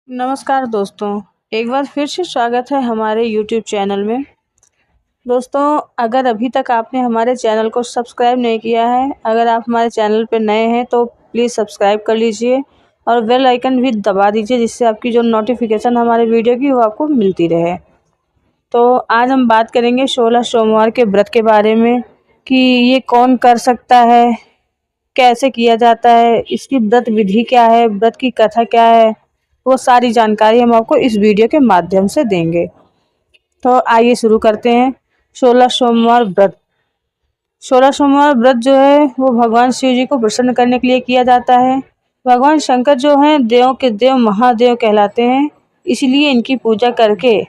नमस्कार दोस्तों, एक बार फिर से स्वागत है हमारे यूट्यूब चैनल में। दोस्तों, अगर अभी तक आपने हमारे चैनल को सब्सक्राइब नहीं किया है, अगर आप हमारे चैनल पर नए हैं तो प्लीज़ सब्सक्राइब कर लीजिए और बेल आइकन भी दबा दीजिए, जिससे आपकी जो नोटिफिकेशन हमारे वीडियो की वो आपको मिलती रहे। तो आज हम बात करेंगे 16 सोमवार के व्रत के बारे में कि ये कौन कर सकता है, कैसे किया जाता है, इसकी व्रत विधि क्या है, व्रत की कथा क्या है, वो सारी जानकारी हम आपको इस वीडियो के माध्यम से देंगे। तो आइए शुरू करते हैं। 16 सोमवार व्रत। 16 सोमवार व्रत जो है वो भगवान शिव जी को प्रसन्न करने के लिए किया जाता है। भगवान शंकर जो हैं देवों के देव महादेव कहलाते हैं, इसलिए इनकी पूजा करके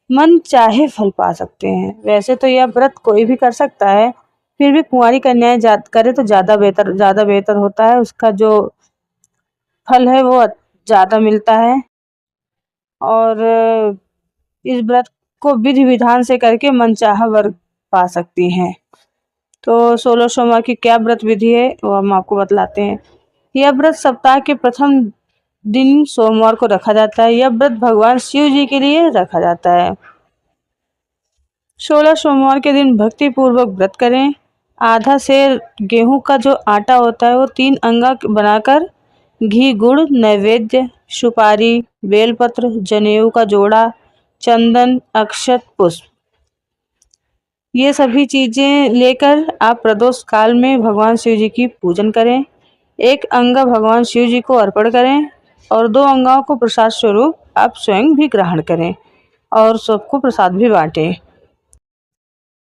मन चाहे फल पा सकते हैं। वैसे तो यह व्रत कोई भी कर सकता है, फिर भी कुंवारी कन्याएं करे तो ज़्यादा बेहतर होता है। उसका जो फल है वो ज़्यादा मिलता है और इस व्रत को विधि विधान से करके मनचाहा वर पा सकती हैं। तो 16 सोमवार की क्या व्रत विधि है वो हम आपको बतलाते हैं। यह व्रत सप्ताह के प्रथम दिन सोमवार को रखा जाता है। यह व्रत भगवान शिव जी के लिए रखा जाता है। 16 सोमवार के दिन भक्ति पूर्वक व्रत करें। आधा सेर गेहूं का जो आटा होता है वो 3 अंगा बनाकर घी, गुड़, नैवेद्य, सुपारी, बेलपत्र, जनेऊ का जोड़ा, चंदन, अक्षत, पुष्प, ये सभी चीजें लेकर आप प्रदोष काल में भगवान शिव जी की पूजन करें। एक अंगा भगवान शिव जी को अर्पण करें और 2 अंगाओं को प्रसाद स्वरूप आप स्वयं भी ग्रहण करें और सबको प्रसाद भी बांटें।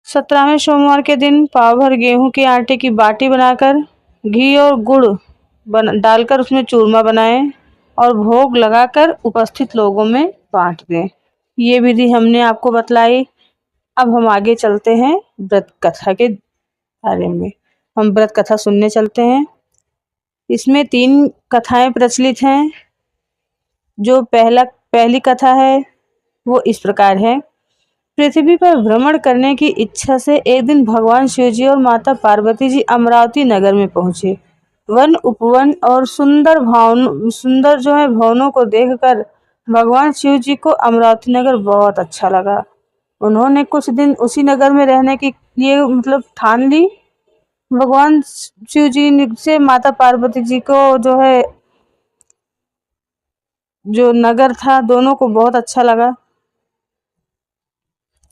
17वें सोमवार के दिन पाव भर गेहूं के आटे की बाटी बनाकर घी और गुड़ डालकर उसमें चूरमा बनाएं और भोग लगाकर उपस्थित लोगों में बांट दें। ये विधि हमने आपको बतलाई। अब हम आगे चलते हैं व्रत कथा के बारे में। हम व्रत कथा सुनने चलते हैं। इसमें 3 कथाएं प्रचलित हैं। जो पहली कथा है वो इस प्रकार है। पृथ्वी पर भ्रमण करने की इच्छा से एक दिन भगवान शिव जी और माता पार्वती जी अमरावती नगर में पहुंचे। वन उपवन और सुंदर जो है भवनों को देखकर भगवान शिव जी को अमरावती नगर बहुत अच्छा लगा। उन्होंने कुछ दिन उसी नगर में रहने के लिए ठान ली। भगवान शिव जी से माता पार्वती जी को जो है जो नगर था दोनों को बहुत अच्छा लगा।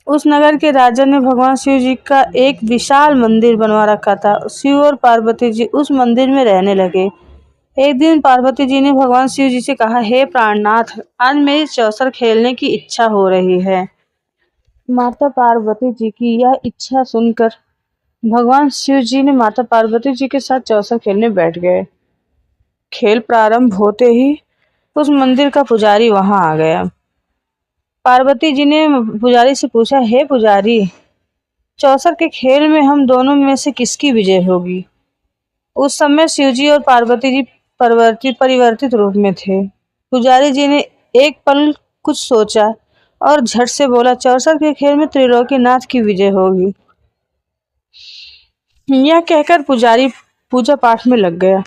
उस नगर के राजा ने भगवान शिव जी का एक विशाल मंदिर बनवा रखा था। शिव और पार्वती जी उस मंदिर में रहने लगे। एक दिन पार्वती जी ने भगवान शिव जी से कहा, हे प्राणनाथ, आज मेरी चौसर खेलने की इच्छा हो रही है। माता पार्वती जी की यह इच्छा सुनकर भगवान शिव जी ने माता पार्वती जी के साथ चौसर खेलने बैठ गए। खेल प्रारंभ होते ही उस मंदिर का पुजारी वहां आ गया। पार्वती जी ने पुजारी से पूछा, हे पुजारी, चौसर के खेल में हम दोनों में से किसकी विजय होगी? उस समय शिव जी और पार्वती जी परिवर्तित रूप में थे। पुजारी जी ने एक पल कुछ सोचा और झट से बोला, चौसर के खेल में त्रिलोकीनाथ की विजय होगी। यह कहकर पुजारी पूजा पाठ में लग गया।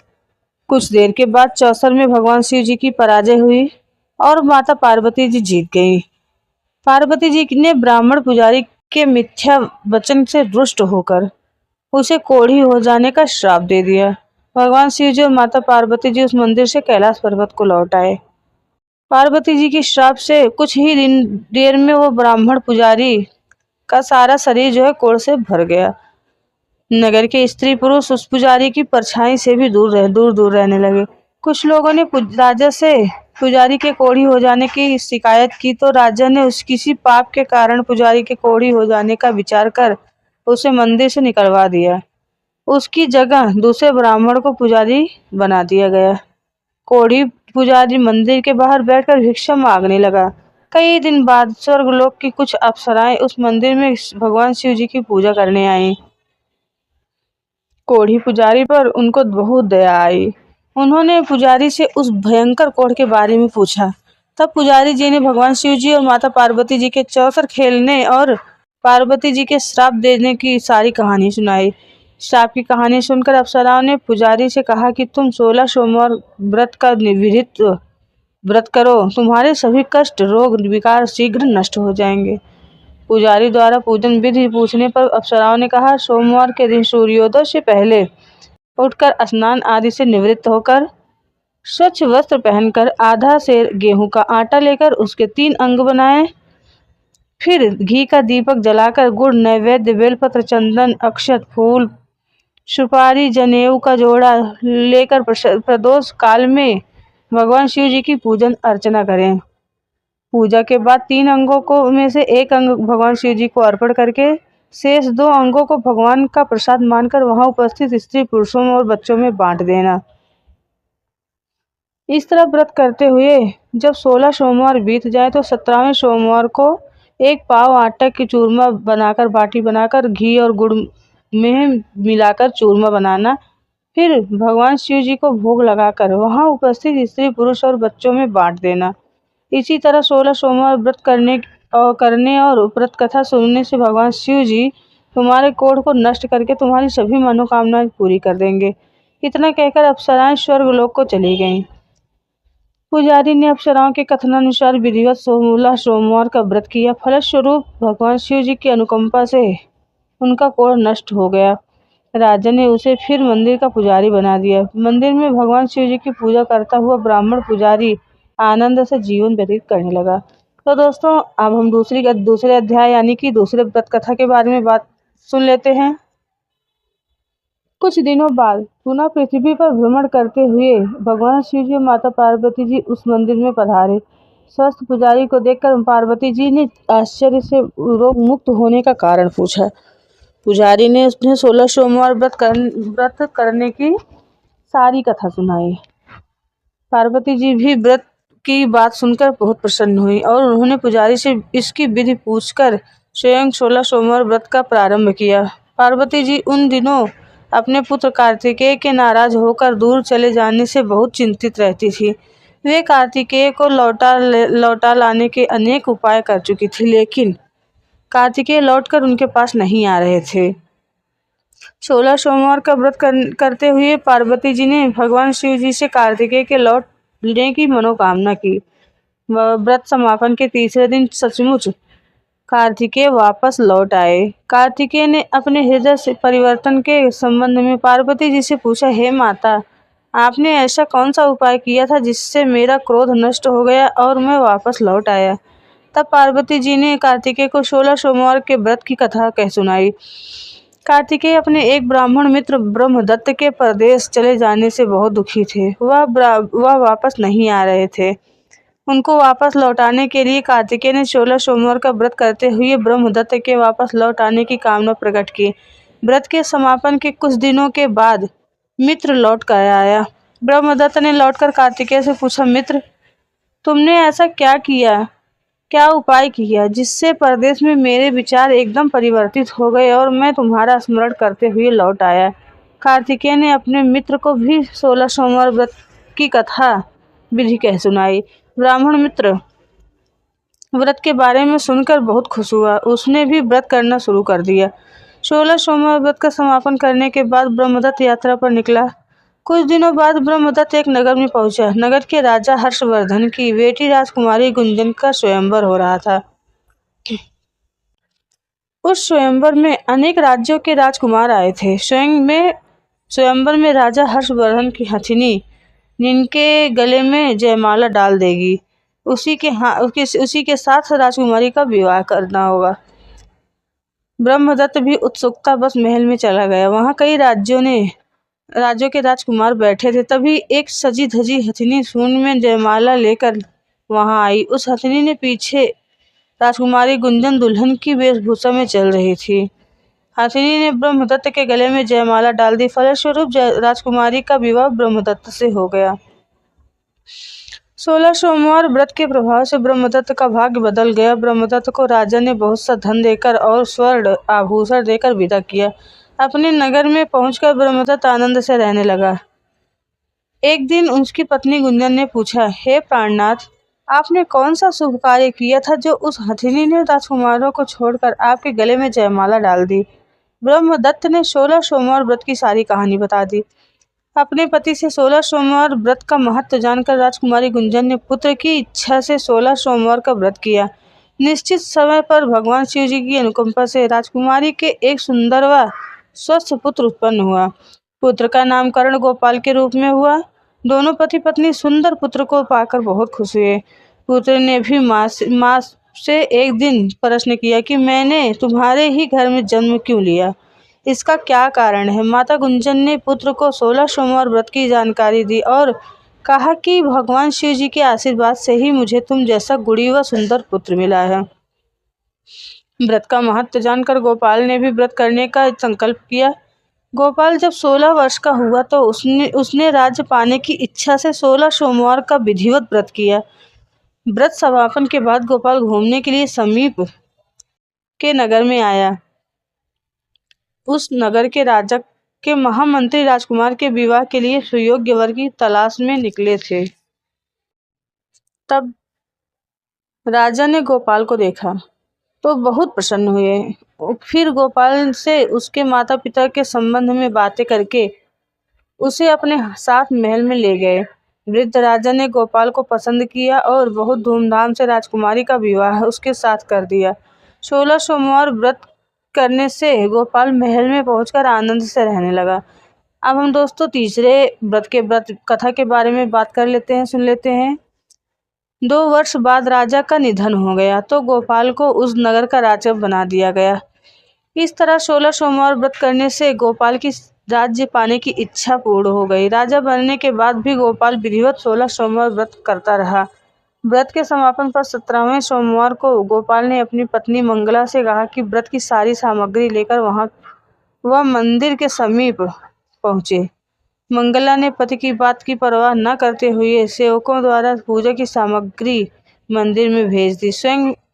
कुछ देर के बाद चौसर में भगवान शिव जी की पराजय हुई और माता पार्वती जी जीत गई। पार्वती जी ने ब्राह्मण पुजारी के मिथ्या वचन से रुष्ट होकर उसे कोढ़ी हो जाने का श्राप दे दिया। भगवान शिव जी और माता पार्वती जी उस मंदिर से कैलाश पर्वत को लौट आए। पार्वती जी के श्राप से कुछ ही देर में वो ब्राह्मण पुजारी का सारा शरीर जो है कोढ़ से भर गया। नगर के स्त्री पुरुष उस पुजारी की परछाई से भी दूर रहने लगे। कुछ लोगों ने राजा से पुजारी के कोढ़ी हो जाने की शिकायत की तो राजा ने किसी पाप के कारण पुजारी के कोढ़ी हो जाने का विचार कर उसे मंदिर से निकलवा दिया। उसकी जगह दूसरे ब्राह्मण को पुजारी बना दिया गया। कोढ़ी पुजारी मंदिर के बाहर बैठकर भिक्षा मांगने लगा। कई दिन बाद स्वर्गलोक की कुछ अप्सराएं उस मंदिर में भगवान शिव जी की पूजा करने आईं। कोढ़ी पुजारी पर उनको बहुत दया आई। उन्होंने पुजारी से उस भयंकर कोढ़ के बारे में पूछा। तब पुजारी जी ने भगवान शिव जी और माता पार्वती जी के चौसर खेलने और पार्वती जी के श्राप देने की सारी कहानी सुनाई। श्राप की कहानी सुनकर अप्सराओं ने पुजारी से कहा कि तुम 16 सोमवार व्रत का विधित्व व्रत करो, तुम्हारे सभी कष्ट, रोग, विकार शीघ्र नष्ट हो जाएंगे। पुजारी द्वारा पूजन विधि पूछने पर अप्सराओं ने कहा, सोमवार के दिन सूर्योदय से पहले उठकर स्नान आदि से निवृत्त होकर स्वच्छ वस्त्र पहनकर आधा सेर गेहूं का आटा लेकर उसके 3 अंग बनाएं। फिर घी का दीपक जलाकर गुड़, नैवेद्य, बेलपत्र, चंदन, अक्षत, फूल, सुपारी, जनेऊ का जोड़ा लेकर प्रदोष काल में भगवान शिव जी की पूजन अर्चना करें। पूजा के बाद 3 अंगों को में से एक अंग भगवान शिव जी को अर्पण करके शेष 2 अंगों को भगवान का प्रसाद मानकर वहां उपस्थित स्त्री, पुरुषों और बच्चों में बांट देना। इस तरह व्रत करते हुए जब 16 सोमवार बीत जाए तो 17वें सोमवार को 1 पाव आटा की चूरमा बनाकर बाटी बनाकर घी और गुड़ में मिलाकर चूरमा बनाना। फिर भगवान शिव जी को भोग लगाकर वहां उपस्थित स्त्री, पुरुष और बच्चों में बांट देना। इसी तरह 16 सोमवार व्रत करने और व्रत कथा सुनने से भगवान शिव जी तुम्हारे कोढ़ को नष्ट करके तुम्हारी सभी मनोकामनाएं पूरी कर देंगे। इतना कहकर अप्सराएं स्वर्गलोक को चली गईं। पुजारी ने अप्सराओं के कथनानुसार विधिवत 16 सोमवार का व्रत किया। फलस्वरूप भगवान शिव जी की अनुकंपा से उनका कोढ़ नष्ट हो गया। राजा ने उसे फिर मंदिर का पुजारी बना दिया। मंदिर में भगवान शिव जी की पूजा करता हुआ ब्राह्मण पुजारी आनंद से जीवन व्यतीत करने लगा। तो दोस्तों, अब हम दूसरे अध्याय यानी कि दूसरे व्रत कथा के बारे में बात सुन लेते हैं। कुछ दिनों बाद पुनः पृथ्वी पर भ्रमण करते हुए भगवान शिव जी और माता पार्वती जी उस मंदिर में पधारे। स्वस्थ पुजारी को देखकर पार्वती जी ने आश्चर्य से रोग मुक्त होने का कारण पूछा। पुजारी ने उसने 16 सोमवार व्रत करने की सारी कथा सुनाई। पार्वती जी भी व्रत की बात सुनकर बहुत प्रसन्न हुई और उन्होंने पुजारी से इसकी विधि पूछकर स्वयं 16 सोमवार व्रत का प्रारंभ किया। पार्वती जी उन दिनों अपने पुत्र कार्तिकेय के नाराज होकर दूर चले जाने से बहुत चिंतित रहती थी। वे कार्तिकेय को लौटा लाने के अनेक उपाय कर चुकी थी, लेकिन कार्तिकेय लौटकर उनके पास नहीं आ रहे थे। 16 सोमवार का व्रत करते हुए पार्वती जी ने भगवान शिव जी से कार्तिकेय के लौटने की मनोकामना की। व्रत समापन के तीसरे दिन सचमुच कार्तिकेय वापस लौट आए। कार्तिकेय ने अपने हृदय से परिवर्तन के संबंध में पार्वती जी से पूछा, हे माता, आपने ऐसा कौन सा उपाय किया था जिससे मेरा क्रोध नष्ट हो गया और मैं वापस लौट आया। तब पार्वती जी ने कार्तिकेय को 16 सोमवार के व्रत की कथा कह सुनाई। कार्तिकेय अपने एक ब्राह्मण मित्र ब्रह्मदत्त के परदेश चले जाने से बहुत दुखी थे। वह वापस नहीं आ रहे थे। उनको वापस लौटाने के लिए कार्तिकेय ने 16 सोमवार का व्रत करते हुए ब्रह्मदत्त के वापस लौट आने की कामना प्रकट की। व्रत के समापन के कुछ दिनों के बाद मित्र लौट कर आया। ब्रह्मदत्त ने लौटकर कार्तिकेय से पूछा, मित्र, तुमने ऐसा क्या उपाय किया जिससे परदेश में मेरे विचार एकदम परिवर्तित हो गए और मैं तुम्हारा स्मरण करते हुए लौट आया। कार्तिकेय ने अपने मित्र को भी 16 सोमवार व्रत की कथा विधि कह सुनाई। ब्राह्मण मित्र व्रत के बारे में सुनकर बहुत खुश हुआ। उसने भी व्रत करना शुरू कर दिया। 16 सोमवार व्रत का समापन करने के बाद ब्रह्मदत्त यात्रा पर निकला। कुछ दिनों बाद ब्रह्मदत्त एक नगर में पहुंचा। नगर के राजा हर्षवर्धन की बेटी राजकुमारी गुंजन का स्वयंवर हो रहा था। उस स्वयंवर में अनेक राज्यों के राजकुमार आए थे। स्वयंवर में राजा हर्षवर्धन की हथिनी जिनके गले में जयमाला डाल देगी, उसी के साथ राजकुमारी का विवाह करना होगा। ब्रह्मदत्त भी उत्सुकता बस महल में चला गया। वहां कई राज्यों के राजकुमार बैठे थे। तभी एक सजी धजी हथिनी सूंड में जयमाला लेकर वहां आई। उस हथिनी ने पीछे राजकुमारी गुंजन दुल्हन की वेशभूषा में चल रही थी। हथिनी ने ब्रह्मदत्त के गले में जयमाला डाल दी। फलस्वरूप राजकुमारी का विवाह ब्रह्मदत्त से हो गया। 16 सोमवार व्रत के प्रभाव से ब्रह्मदत्त का भाग्य बदल गया। ब्रह्मदत्त को राजा ने बहुत सा धन देकर और स्वर्ण आभूषण देकर विदा किया। अपने नगर में पहुंचकर ब्रह्मदत्त आनंद से रहने लगा। एक दिन उसकी पत्नी गुंजन ने पूछा, हे प्राणनाथ, आपने कौन सा शुभ कार्य किया था जो उस हथिनी ने राजकुमारों को छोड़कर आपके गले में जयमाला डाल दी। ब्रह्मदत्त ने 16 सोमवार व्रत की सारी कहानी बता दी। अपने पति से 16 सोमवार व्रत का महत्व जानकर राजकुमारी गुंजन ने पुत्र की इच्छा से 16 सोमवार का व्रत किया। निश्चित समय पर भगवान शिव जी की अनुकंपा से राजकुमारी के एक सुंदर व स्वस्थ पुत्र उत्पन्न हुआ। पुत्र का नामकरण गोपाल के रूप में हुआ। दोनों पति पत्नी सुंदर पुत्र को पाकर बहुत खुश हुए। पुत्र ने भी माँ से एक दिन प्रश्न किया कि मैंने तुम्हारे ही घर में जन्म क्यों लिया, इसका क्या कारण है। माता गुंजन ने पुत्र को 16 सोमवार व्रत की जानकारी दी और कहा कि भगवान शिव जी के आशीर्वाद से ही मुझे तुम जैसा गुणी व सुंदर पुत्र मिला है। व्रत का महत्व जानकर गोपाल ने भी व्रत करने का संकल्प किया। गोपाल जब 16 वर्ष का हुआ तो उसने राज्य पाने की इच्छा से 16 सोमवार का विधिवत व्रत किया। व्रत समापन के बाद गोपाल घूमने के लिए समीप के नगर में आया। उस नगर के राजा के महामंत्री राजकुमार के विवाह के लिए सुयोग्य वर की तलाश में निकले थे। तब राजा ने गोपाल को देखा तो बहुत प्रसन्न हुए। फिर गोपाल से उसके माता पिता के संबंध में बातें करके उसे अपने साथ महल में ले गए। वृद्ध राजा ने गोपाल को पसंद किया और बहुत धूमधाम से राजकुमारी का विवाह उसके साथ कर दिया। 16 सोमवार व्रत करने से गोपाल महल में पहुंचकर आनंद से रहने लगा। अब हम दोस्तों तीसरे व्रत कथा के बारे में बात कर लेते हैं, सुन लेते हैं। 2 वर्ष बाद राजा का निधन हो गया तो गोपाल को उस नगर का राजा बना दिया गया। इस तरह 16 सोमवार व्रत करने से गोपाल की राज्य पाने की इच्छा पूर्ण हो गई। राजा बनने के बाद भी गोपाल विधिवत 16 सोमवार व्रत करता रहा। व्रत के समापन पर 17वें सोमवार को गोपाल ने अपनी पत्नी मंगला से कहा कि व्रत की सारी सामग्री लेकर वह मंदिर के समीप पहुंचे। मंगला ने पति की बात की परवाह न करते हुए सेवकों द्वारा पूजा की सामग्री मंदिर में भेज दी।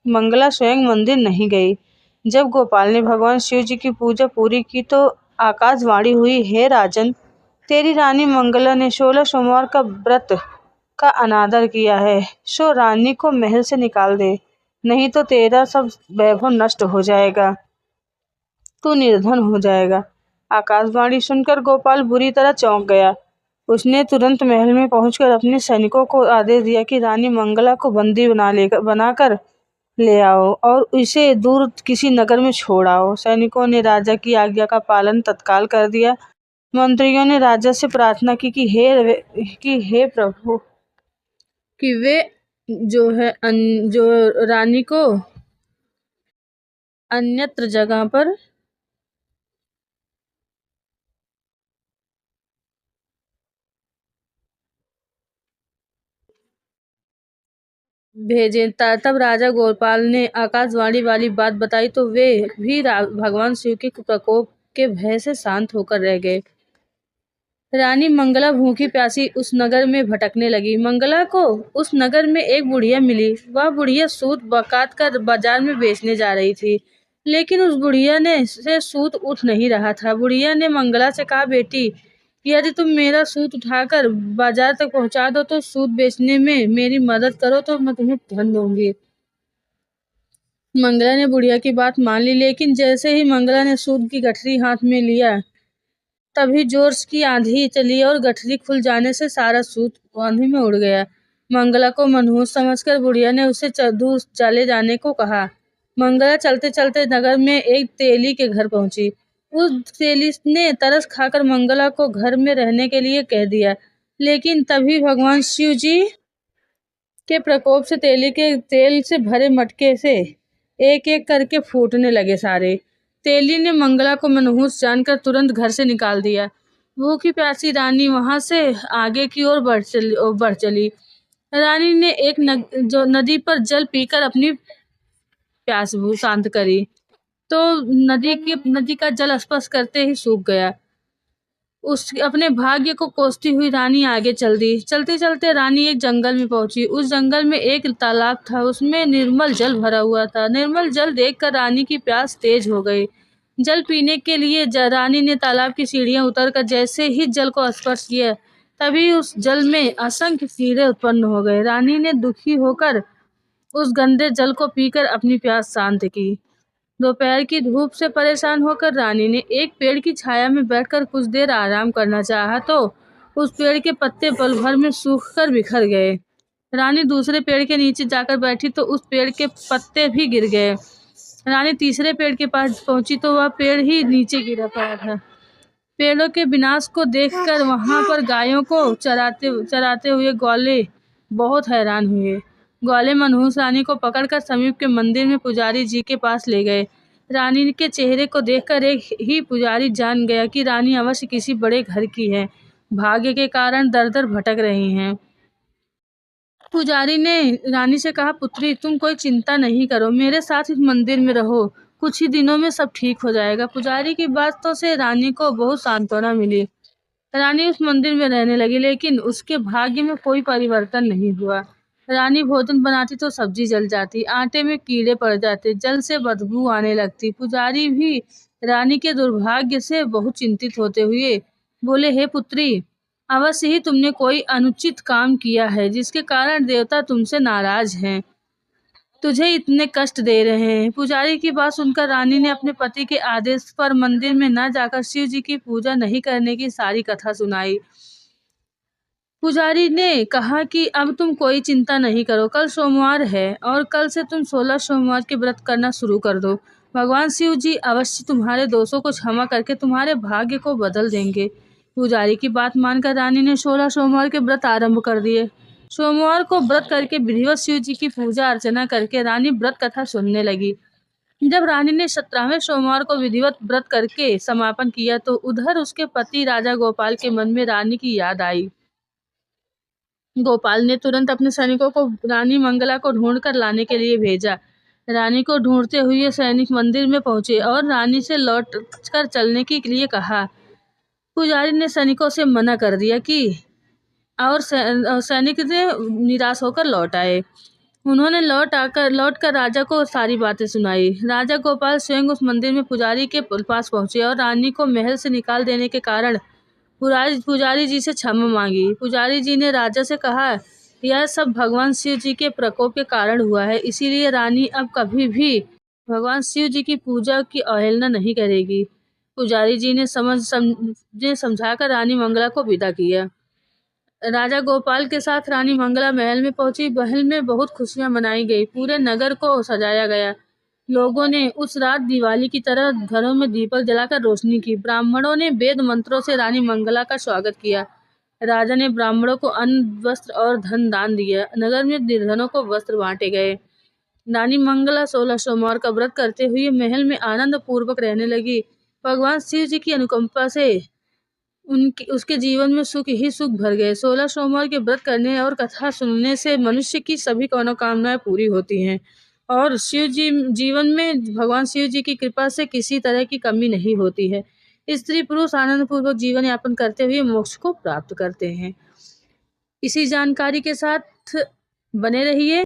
मंगला स्वयं मंदिर नहीं गई। जब गोपाल ने भगवान शिव जी की पूजा पूरी की तो आकाशवाणी हुई, हे राजन, तेरी रानी मंगला ने 16 सोमवार का व्रत का अनादर किया है, सो रानी को महल से निकाल दे, नहीं तो तेरा सब वैभव नष्ट हो जाएगा, तू निर्धन हो जाएगा। आकाशवाणी सुनकर गोपाल बुरी तरह चौंक गया। उसने तुरंत महल में पहुंचकर अपने सैनिकों को आदेश दिया कि रानी मंगला को बंदी बनाकर ले आओ और इसे दूर किसी नगर में छोड़ आओ। सैनिकों ने राजा की आज्ञा का पालन तत्काल कर दिया। मंत्रियों ने राजा से प्रार्थना की कि हे प्रभु, कि वे जो रानी को अन्यत्र जगह पर भेजें। तब राजा गोपाल ने आकाशवाणी वाली बात बताई तो वे भी भगवान शिव के प्रकोप के भय से शांत होकर रह गए। रानी मंगला भूखी प्यासी उस नगर में भटकने लगी। मंगला को उस नगर में एक बुढ़िया मिली। वह बुढ़िया सूत काट कर बाजार में बेचने जा रही थी, लेकिन उस बुढ़िया से सूत उठ नहीं रहा था। बुढ़िया ने मंगला से कहा, बेटी, यदि तुम मेरा सूत उठाकर बाजार तक पहुंचा दो तो सूत बेचने में मेरी मदद करो तो मैं तुम्हें धन दूंगी। मंगला ने बुढ़िया की बात मान ली, लेकिन जैसे ही मंगला ने सूत की गठरी हाथ में लिया तभी जोर की आंधी चली और गठरी खुल जाने से सारा सूत आंधी में उड़ गया। मंगला को मनहूस समझकर बुढ़िया ने उसे दूर चले जाने को कहा। मंगला चलते चलते नगर में एक तेली के घर पहुंची। उस तेली ने तरस खाकर मंगला को घर में रहने के लिए कह दिया, लेकिन तभी भगवान शिव जी के प्रकोप से तेली के तेल से भरे मटके से एक एक करके फूटने लगे सारे। तेली ने मंगला को मनहूस जानकर तुरंत घर से निकाल दिया। भूखी प्यासी रानी वहां से आगे की ओर बढ़ चली। रानी ने एक नदी पर जल पीकर अपनी प्यास शांत करी तो नदी का जल स्पर्श करते ही सूख गया। अपने भाग्य को कोसती हुई रानी आगे चल दी। चलते चलते रानी एक जंगल में पहुंची। उस जंगल में एक तालाब था, उसमें निर्मल जल भरा हुआ था। निर्मल जल देखकर रानी की प्यास तेज हो गई। जल पीने के लिए रानी ने तालाब की सीढ़ियां उतरकर जैसे ही जल को स्पर्श किया तभी उस जल में असंख्य कीड़े उत्पन्न हो गए। रानी ने दुखी होकर उस गंदे जल को पीकर अपनी प्यास शांत की। दोपहर की धूप से परेशान होकर रानी ने एक पेड़ की छाया में बैठकर कुछ देर आराम करना चाहा तो उस पेड़ के पत्ते पल भर में सूखकर बिखर गए। रानी दूसरे पेड़ के नीचे जाकर बैठी तो उस पेड़ के पत्ते भी गिर गए। रानी तीसरे पेड़ के पास पहुंची तो वह पेड़ ही नीचे गिरा पड़ा था। पेड़ों के विनाश को देखकर वहां पर गायों को चराते हुए ग्वाले बहुत हैरान हुए। ग्वाले मनहूस रानी को पकड़कर समीप के मंदिर में पुजारी जी के पास ले गए। रानी के चेहरे को देखकर एक ही पुजारी जान गया कि रानी अवश्य किसी बड़े घर की है, भाग्य के कारण दर दर भटक रही हैं। पुजारी ने रानी से कहा, पुत्री तुम कोई चिंता नहीं करो, मेरे साथ इस मंदिर में रहो, कुछ ही दिनों में सब ठीक हो जाएगा। पुजारी की बातों से रानी को बहुत सांत्वना मिली। रानी उस मंदिर में रहने लगी, लेकिन उसके भाग्य में कोई परिवर्तन नहीं हुआ। रानी भोजन बनाती तो सब्जी जल जाती, आटे में कीड़े पड़ जाते, जल से बदबू आने लगती। पुजारी भी रानी के दुर्भाग्य से बहुत चिंतित होते हुए बोले, हे पुत्री, अवश्य ही तुमने कोई अनुचित काम किया है, जिसके कारण देवता तुमसे नाराज हैं, तुझे इतने कष्ट दे रहे हैं। पुजारी की बात सुनकर रानी ने अपने पति के आदेश पर मंदिर में न जाकर शिव जी की पूजा नहीं करने की सारी कथा सुनाई। पुजारी ने कहा कि अब तुम कोई चिंता नहीं करो, कल सोमवार है और कल से तुम 16 सोमवार के व्रत करना शुरू कर दो। भगवान शिव जी अवश्य तुम्हारे दोषों को क्षमा करके तुम्हारे भाग्य को बदल देंगे। पुजारी की बात मानकर रानी ने 16 सोमवार के व्रत आरंभ कर दिए। सोमवार को व्रत करके विधिवत शिव जी की पूजा अर्चना करके रानी व्रत कथा सुनने लगी। जब रानी ने 17वें सोमवार को विधिवत व्रत करके समापन किया तो उधर उसके पति राजा गोपाल के मन में रानी की याद आई। गोपाल ने तुरंत अपने सैनिकों को रानी मंगला को ढूंढ कर लाने के लिए भेजा। रानी को ढूंढते हुए सैनिक मंदिर में पहुंचे और रानी से लौट कर चलने के लिए कहा। पुजारी ने सैनिकों से मना कर दिया कि और सैनिक ने निराश होकर लौट आए। उन्होंने लौट कर राजा को सारी बातें सुनाई। राजा गोपाल स्वयं उस मंदिर में पुजारी के पास पहुंचे और रानी को महल से निकाल देने के कारण पुजारी जी से क्षमा मांगी। पुजारी जी ने राजा से कहा, यह सब भगवान शिव जी के प्रकोप के कारण हुआ है, इसीलिए रानी अब कभी भी भगवान शिव जी की पूजा की अवहेलना नहीं करेगी। पुजारी जी ने समझाकर रानी मंगला को विदा किया। राजा गोपाल के साथ रानी मंगला महल में पहुंची। महल में बहुत खुशियां मनाई गई, पूरे नगर को सजाया गया। लोगों ने उस रात दिवाली की तरह घरों में दीपक जलाकर रोशनी की। ब्राह्मणों ने वेद मंत्रों से रानी मंगला का स्वागत किया। राजा ने ब्राह्मणों को अन्न, वस्त्र और धन दान दिया। नगर में निर्धनों को वस्त्र बांटे गए। रानी मंगला 16 सोमवार का व्रत करते हुए महल में आनंद पूर्वक रहने लगी। भगवान शिव जी की अनुकंपा से उसके जीवन में सुख ही सुख भर गए। 16 सोमवार के व्रत करने और कथा सुनने से मनुष्य की सभी मनोकामनाएं पूरी होती हैं और शिव जी जीवन में भगवान शिव जी की कृपा से किसी तरह की कमी नहीं होती है। स्त्री पुरुष आनंद पूर्वक जीवन यापन करते हुए मोक्ष को प्राप्त करते हैं। इसी जानकारी के साथ बने रहिए।